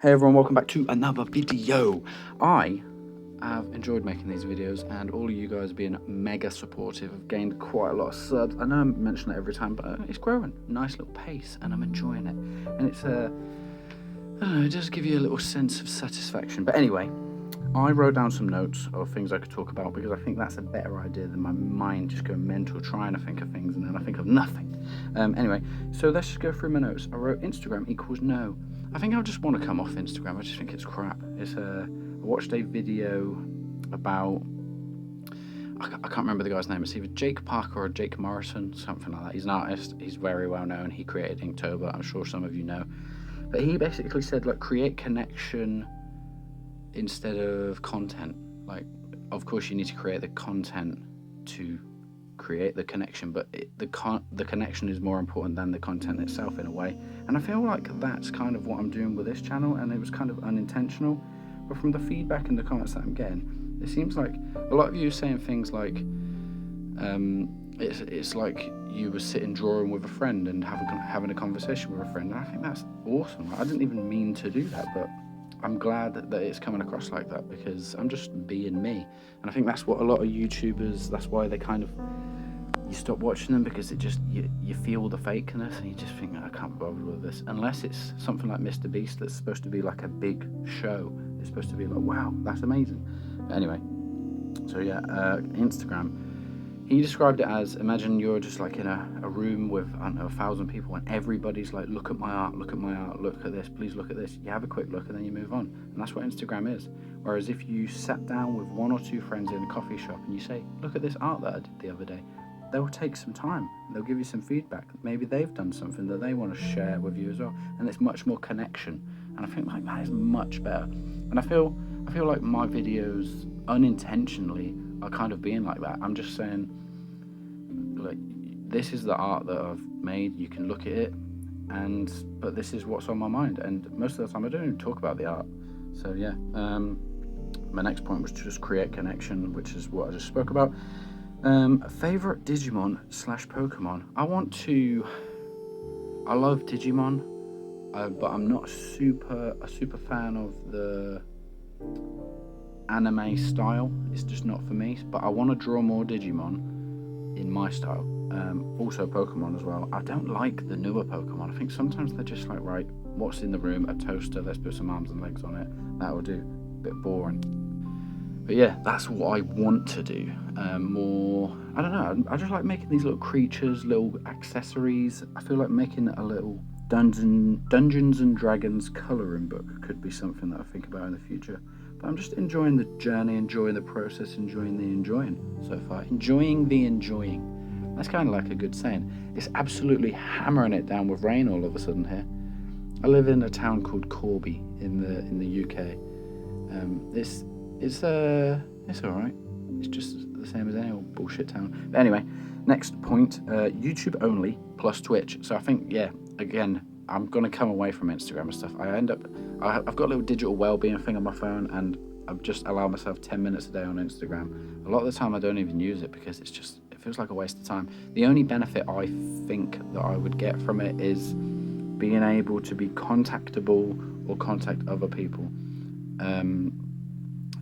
Hey everyone, welcome back to another video. I have enjoyed making these videos and all of you guys have been mega supportive. I've gained quite a lot of subs. I know I mention it every time, but it's growing. Nice little pace and I'm enjoying it. And it's, I don't know, it does give you a little sense of satisfaction. But anyway, I wrote down some notes of things I could talk about because I think that's a better idea than my mind just going mental trying to think of things and then I think of nothing. Anyway, so let's just go through my notes. I wrote Instagram equals no. I think I just want to come off Instagram. I just think it's crap. I watched a video about, I can't remember the guy's name. It's either Jake Parker or Jake Morrison, something like that. He's an artist. He's very well known. He created Inktober. I'm sure some of you know. But he basically said, like, create connection instead of content. Like, of course you need to create the content to create the connection, but the connection is more important than the content itself in a way. And I feel like that's kind of what I'm doing with this channel, and it was kind of unintentional, but from the feedback and the comments that I'm getting, it seems like a lot of you are saying things like it's like you were sitting drawing with a friend and having a conversation with a friend, and I think that's awesome. I didn't even mean to do that, but I'm glad that it's coming across like that because I'm just being me. And I think that's what a lot of YouTubers, that's why they kind of, you stop watching them because it just, you feel the fakeness and you just think, I can't bother with this. Unless it's something like Mr. Beast that's supposed to be like a big show. It's supposed to be like, wow, that's amazing. But anyway, so yeah, Instagram. He described it as, imagine you're just like in a room with, I don't know, 1,000 people and everybody's like, look at my art, look at my art, look at this, please look at this. You have a quick look and then you move on. And that's what Instagram is. Whereas if you sat down with one or two friends in a coffee shop and you say, look at this art that I did the other day, they'll take some time. They'll give you some feedback. Maybe they've done something that they want to share with you as well. And it's much more connection. And I think like that is much better. And I feel like my videos unintentionally are kind of being like that. I'm just saying, like, this is the art that I've made. You can look at it, but this is what's on my mind. And most of the time, I don't even talk about the art. So yeah, my next point was to just create connection, which is what I just spoke about. Favorite Digimon / Pokemon. I love Digimon, but I'm not a super fan of the anime style. It's just not for me. But I want to draw more Digimon in my style. Also Pokemon as well. I don't like the newer Pokemon. I think sometimes they're just like, right, what's in the room? A toaster, let's put some arms and legs on it. That'll do. A bit boring. But yeah, that's what I want to do. More, I don't know, I just like making these little creatures, little accessories. I feel like making a little Dungeons and Dragons colouring book could be something that I think about in the future. But I'm just enjoying the journey, enjoying the process, enjoying the enjoying so far. Enjoying the enjoying. That's kind of like a good saying. It's absolutely hammering it down with rain all of a sudden here. I live in a town called Corby in the UK. It's all right. It's just the same as any old bullshit town. But anyway, next point, YouTube only plus Twitch. So I think, yeah, again, I'm going to come away from Instagram and stuff. I've got a little digital well-being thing on my phone and I've just allowed myself 10 minutes a day on Instagram. A lot of the time I don't even use it because it feels like a waste of time. The only benefit I think that I would get from it is being able to be contactable or contact other people.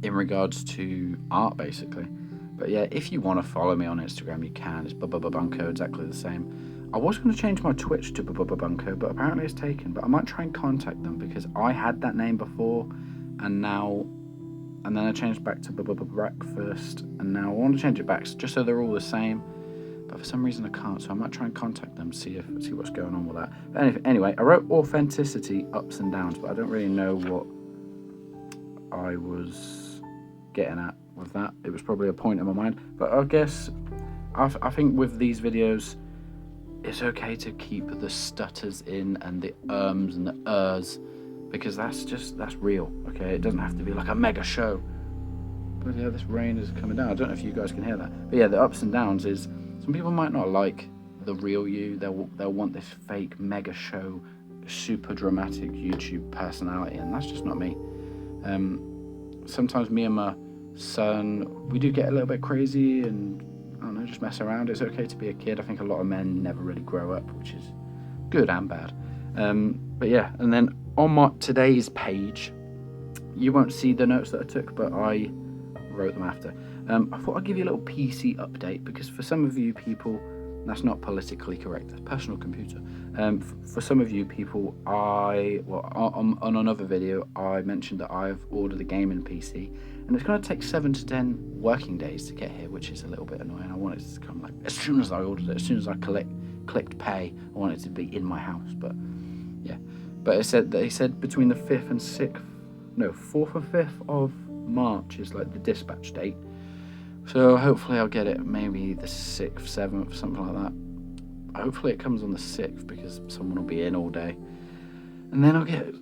In regards to art, basically. But yeah, if you want to follow me on Instagram, you can. It's BubbaBunko, exactly the same. I was going to change my Twitch to BubbaBunko, but apparently it's taken. But I might try and contact them because I had that name before, and then I changed back to Breakfast, and now I want to change it back just so they're all the same. But for some reason I can't, so I might try and contact them, see what's going on with that. But anyway, I wrote authenticity, ups and downs, but I don't really know what I was getting at with that. It was probably a point in my mind, but I guess I think with these videos it's okay to keep the stutters in and the ums and the ers because that's real. Okay, it doesn't have to be like a mega show. But yeah, this rain is coming down. I don't know if you guys can hear that, but yeah, the ups and downs is some people might not like the real you. They'll want this fake mega show, super dramatic YouTube personality, and that's just not me. Sometimes me and my son, we do get a little bit crazy and, I don't know, just mess around. It's okay to be a kid. I think a lot of men never really grow up, which is good and bad. But yeah, and then on today's page, you won't see the notes that I took, but I wrote them after. I thought I'd give you a little PC update, because for some of you people, that's not politically correct, that's personal computer. For some of you people, on another video, I mentioned that I've ordered a gaming PC, and it's going to take 7 to 10 working days to get here, which is a little bit annoying. I want it to come like as soon as I ordered it, as soon as I clicked pay, I want it to be in my house. But yeah, but they said between the 4th and 5th of March is like the dispatch date. So hopefully I'll get it maybe the 6th, 7th, something like that. Hopefully it comes on the 6th, because someone will be in all day. And then I'll get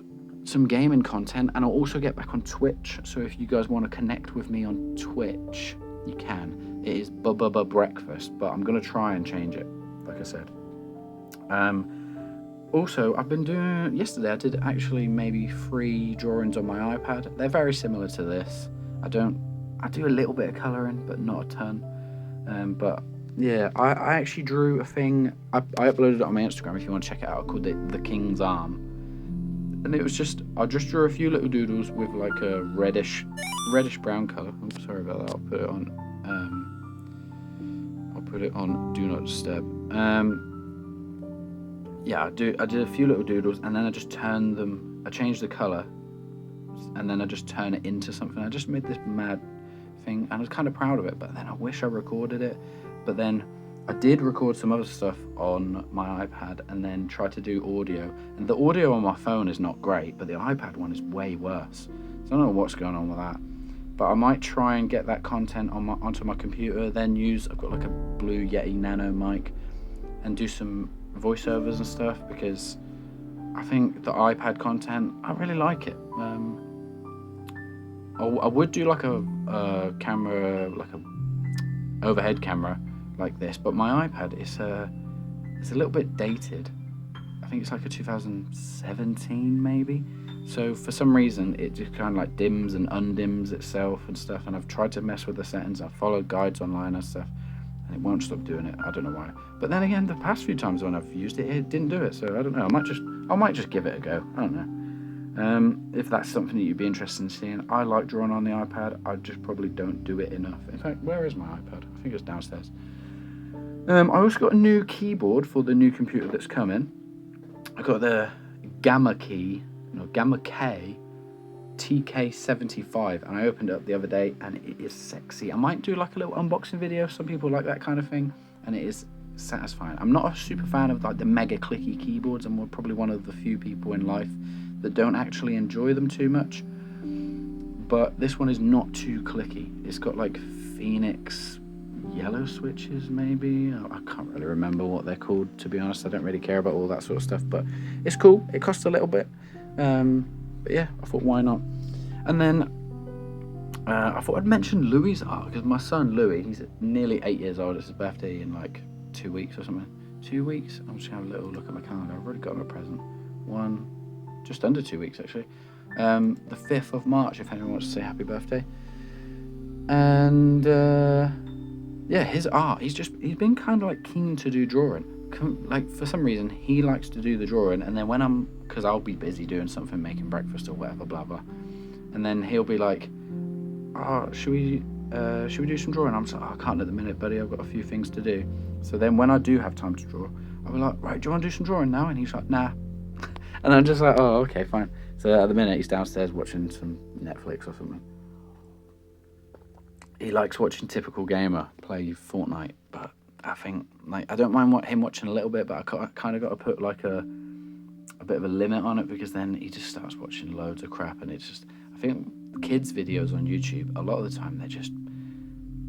some gaming content, and I'll also get back on Twitch. So if you guys want to connect with me on Twitch, you can. It is Bubba Breakfast, but I'm going to try and change it, like I said. Also, I've been doing... Yesterday I did actually maybe 3 drawings on my iPad. They're very similar to this. I do a little bit of colouring, but not a ton. But yeah, I actually drew a thing. I uploaded it on my Instagram if you want to check it out. I called it The King's Arm. And it was just, I just drew a few little doodles with like a reddish brown colour. Oops, sorry about that. I'll put it on Do Not Disturb. Yeah, I did a few little doodles, and then I just turned them. I changed the colour, and then I just turned it into something. I just made this mad thing, and I was kind of proud of it. But then I wish I recorded it. But then I did record some other stuff on my iPad, and then tried to do audio. And the audio on my phone is not great, but the iPad one is way worse. So I don't know what's going on with that. But I might try and get that content onto my computer. Then I've got like a Blue Yeti Nano mic, and do some voiceovers and stuff, because I think the iPad content, I really like it. I would do like a camera, like a overhead camera like this, but my iPad is it's a little bit dated. I think it's like a 2017 maybe. So for some reason it just kind of like dims and undims itself and stuff, and I've tried to mess with the settings. I've followed guides online and stuff, and it won't stop doing it. I don't know why. But then again, the past few times when I've used it, it didn't do it. So I don't know. I might just give it a go. I don't know. If that's something that you'd be interested in seeing. I like drawing on the iPad. I just probably don't do it enough. In fact, where is my iPad? I think it's downstairs. I also got a new keyboard for the new computer that's coming. I got the Gamma K TK75, and I opened it up the other day, and it is sexy. I might do like a little unboxing video. Some people like that kind of thing, and it is satisfying. I'm not a super fan of like the mega clicky keyboards. I'm probably one of the few people in life that don't actually enjoy them too much, but this one is not too clicky. It's got like Phoenix yellow switches maybe. I can't really remember what they're called, to be honest. I don't really care about all that sort of stuff, but it's cool. It costs a little bit, but yeah, I thought why not. And then I thought I'd mention Louis's art, because my son Louis, he's nearly 8 years old. It's his birthday in like 2 weeks or something. 2 weeks? I'm just gonna have a little look at my calendar. I've already got him a present. Just under 2 weeks actually. The 5th of March, if anyone wants to say happy birthday. And yeah, his art, he's been kind of like keen to do drawing. Like for some reason he likes to do the drawing, and then because I'll be busy doing something, making breakfast or whatever, blah blah, and then he'll be like, oh, should we do some drawing? I'm just like, oh, I can't at the minute, buddy, I've got a few things to do. So then when I do have time to draw, I'll be like, right, do you want to do some drawing now? And he's like, nah. And I'm just like, oh, okay, fine. So at the minute he's downstairs watching some Netflix or something. He likes watching typical gamer play Fortnite, but I think like I don't mind him watching a little bit, but I kind of got to put like a bit of a limit on it, because then he just starts watching loads of crap, and it's just, I think kids' videos on YouTube a lot of the time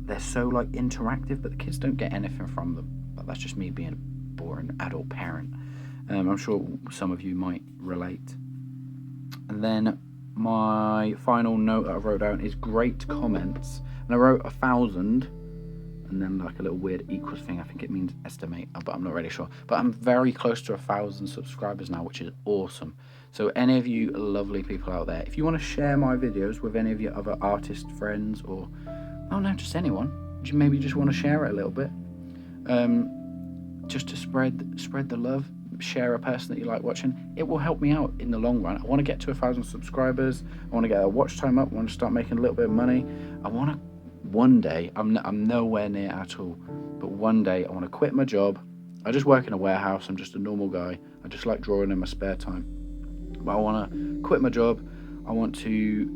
they're so like interactive, but the kids don't get anything from them. But that's just me being a boring adult parent. I'm sure some of you might relate. And then my final note that I wrote down is great comments. And I wrote 1,000, and then like a little weird equals thing. I think it means estimate, but I'm not really sure. But I'm very close to 1,000 subscribers now, which is awesome. So any of you lovely people out there, if you want to share my videos with any of your other artist friends, or oh no, just anyone, maybe just want to share it a little bit, just to spread the love. share a person that you like watching. It will help me out in the long run. I want to get to 1,000 subscribers. I want to get a watch time up. I want to start making a little bit of money. I want to, one day, I'm nowhere near at all, but one day I want to quit my job. I just work in a warehouse. I'm just a normal guy. I just like drawing in my spare time. But I want to quit my job. I want to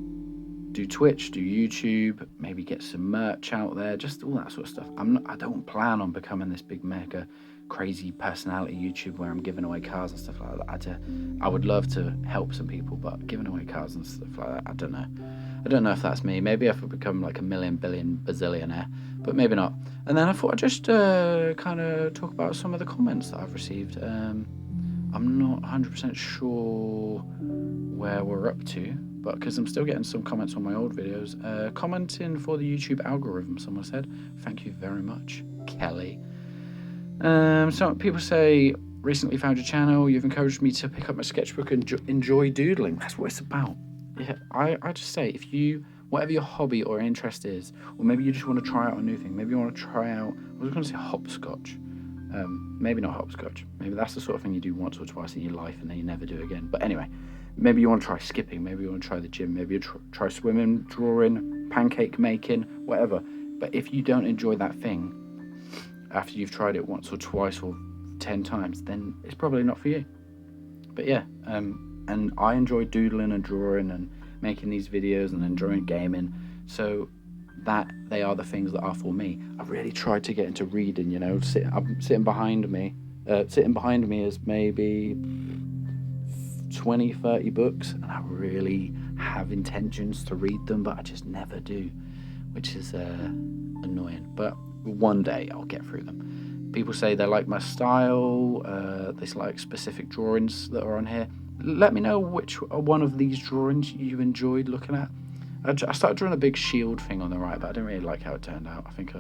do Twitch, do YouTube, maybe get some merch out there, just all that sort of stuff. I don't plan on becoming this big mega crazy personality YouTube where I'm giving away cars and stuff like that. I would love to help some people, but giving away cars and stuff like that, I don't know if that's me. Maybe if I become like a million, billion, bazillionaire, but maybe not. And then I thought I'd just kind of talk about some of the comments that I've received. I'm not 100% sure where we're up to, but because I'm still getting some comments on my old videos. Commenting for the YouTube algorithm, someone said. Thank you very much, Kelly. So people say, recently found your channel. You've encouraged me to pick up my sketchbook and enjoy doodling. That's what it's about. Yeah, I just say, if you, whatever your hobby or interest is, or maybe you just want to try out a new thing, maybe you want to try out, I was going to say hopscotch. Maybe not hopscotch. Maybe that's the sort of thing you do once or twice in your life and then you never do again. But anyway, maybe you want to try skipping. Maybe you want to try the gym. Maybe you try swimming, drawing, pancake making, whatever. But if you don't enjoy that thing after you've tried it once or twice or 10 times, then it's probably not for you. But yeah, and I enjoy doodling and drawing and making these videos and enjoying gaming. So that they are the things that are for me. I've really tried to get into reading, you know. Sitting behind me is maybe 20-30 books, and I really have intentions to read them, but I just never do, which is annoying. But one day I'll get through them. People say they like my style, they like specific drawings that are on here. Let me know which one of these drawings you enjoyed looking at. I started drawing a big shield thing on the right, but I didn't really like how it turned out. I think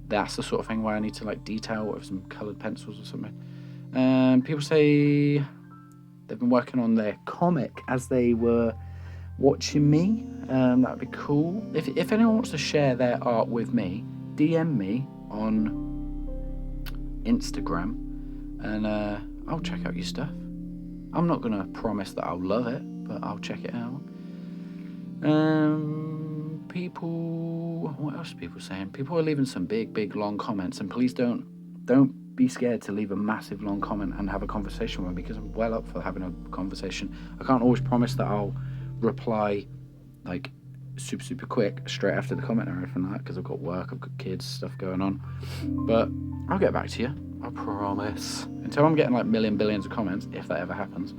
that's the sort of thing where I need to like detail with some coloured pencils or something. People say they've been working on their comic as they were watching me. That would be cool. If anyone wants to share their art with me, DM me on Instagram, and I'll check out your stuff. I'm not gonna promise that I'll love it, but I'll check it out. What else are people saying? People are leaving some big long comments, and please don't be scared to leave a massive long comment and have a conversation with me, because I'm well up for having a conversation. I can't always promise that I'll reply like super quick straight after the comment or anything like that, because I've got work, I've got kids, stuff going on, but I'll get back to you, I promise. Until I'm getting like billions of comments, if that ever happens,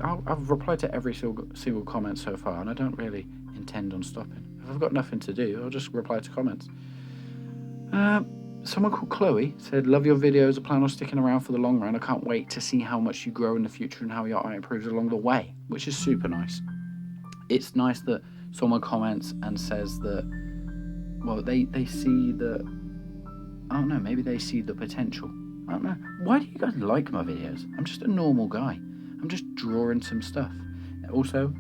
I've replied to every single comment so far, and I don't really intend on stopping. If I've got nothing to do, I'll just reply to comments. Someone called Chloe said, love your videos, I plan on sticking around for the long run. I can't wait to see how much you grow in the future and how your art improves along the way, which is super nice. It's nice that someone comments and says that, well, they see the, I don't know, maybe they see the potential. I don't know. Why do you guys like my videos? I'm just a normal guy. I'm just drawing some stuff. Also,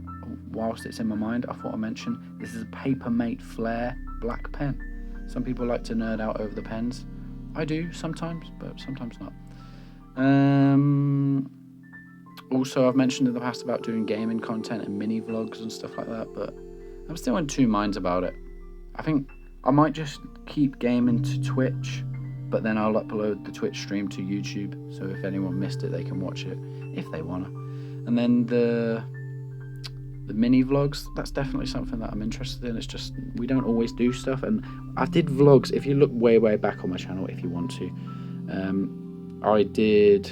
whilst it's in my mind, I thought I'd mention this is a Papermate Flair black pen. Some people like to nerd out over the pens. I do sometimes, but sometimes not. Also, I've mentioned in the past about doing gaming content and mini vlogs and stuff like that, but I'm still in two minds about it. I think I might just keep gaming to Twitch, but then I'll upload the Twitch stream to YouTube, so if anyone missed it, they can watch it if they wanna. And then the mini vlogs, that's definitely something that I'm interested in. It's just we don't always do stuff, and I did vlogs. If you look way back on my channel, if you want to, I did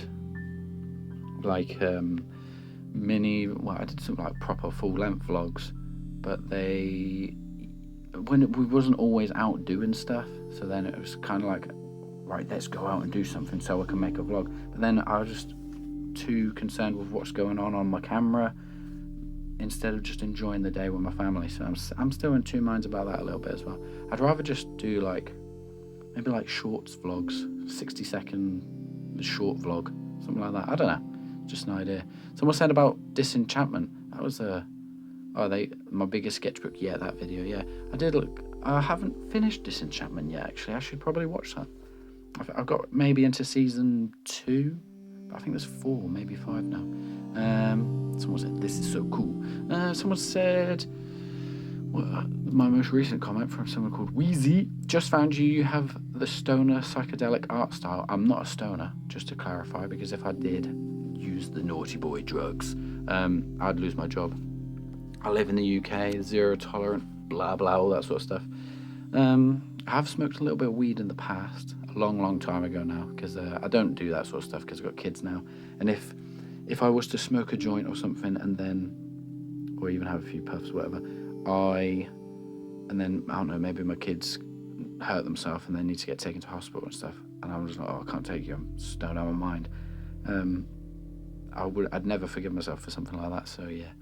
like I did some like proper full length vlogs, but we wasn't always out doing stuff, so then it was kind of like, right, let's go out and do something so I can make a vlog. But then I was just too concerned with what's going on my camera instead of just enjoying the day with my family. So I'm still in two minds about that a little bit as well. I'd rather just do maybe shorts vlogs, 60-second short vlog, something like that. I don't know, just an idea. Someone said about Disenchantment. That was my biggest sketchbook yet, that video. Yeah, I haven't finished Disenchantment yet, actually. I should probably watch that. I've got maybe into season 2, but I think there's 4, maybe 5 now. Someone said, this is so cool. Someone said, my most recent comment from someone called Wheezy, just found you have the stoner psychedelic art style. I'm not a stoner, just to clarify, because if I did use the naughty boy drugs, I'd lose my job. I live in the UK, zero tolerant, blah blah, all that sort of stuff. I have smoked a little bit of weed in the past, a long time ago now, because I don't do that sort of stuff because I've got kids now. And if I was to smoke a joint or something and then, or even have a few puffs, whatever, and then, I don't know, maybe my kids hurt themselves and they need to get taken to hospital and stuff, and I'm just like, oh, I can't take you, I'm stoned out of my mind. I'd never forgive myself for something like that, so yeah.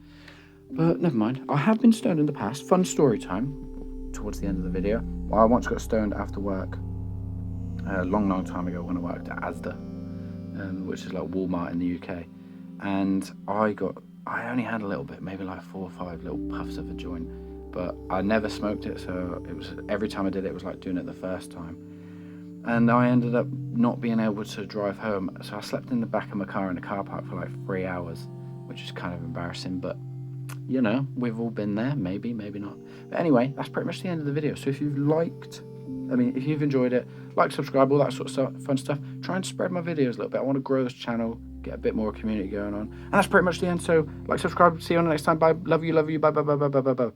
But never mind, I have been stoned in the past. Fun story time towards the end of the video. I once got stoned after work, a long time ago, when I worked at Asda, which is like Walmart in the UK, and I only had a little bit, maybe like 4 or 5 little puffs of a joint, but I never smoked it, so it was, every time I did it, it was like doing it the first time. And I ended up not being able to drive home, so I slept in the back of my car in the car park for like 3 hours, which is kind of embarrassing, but you know, we've all been there, maybe not. But anyway, that's pretty much the end of the video. So if you've if you've enjoyed it, like, subscribe, all that sort of stuff, fun stuff. Try and spread my videos a little bit. I want to grow this channel, get a bit more community going on. And that's pretty much the end. So like, subscribe, see you on the next time. Bye. Love you. Bye.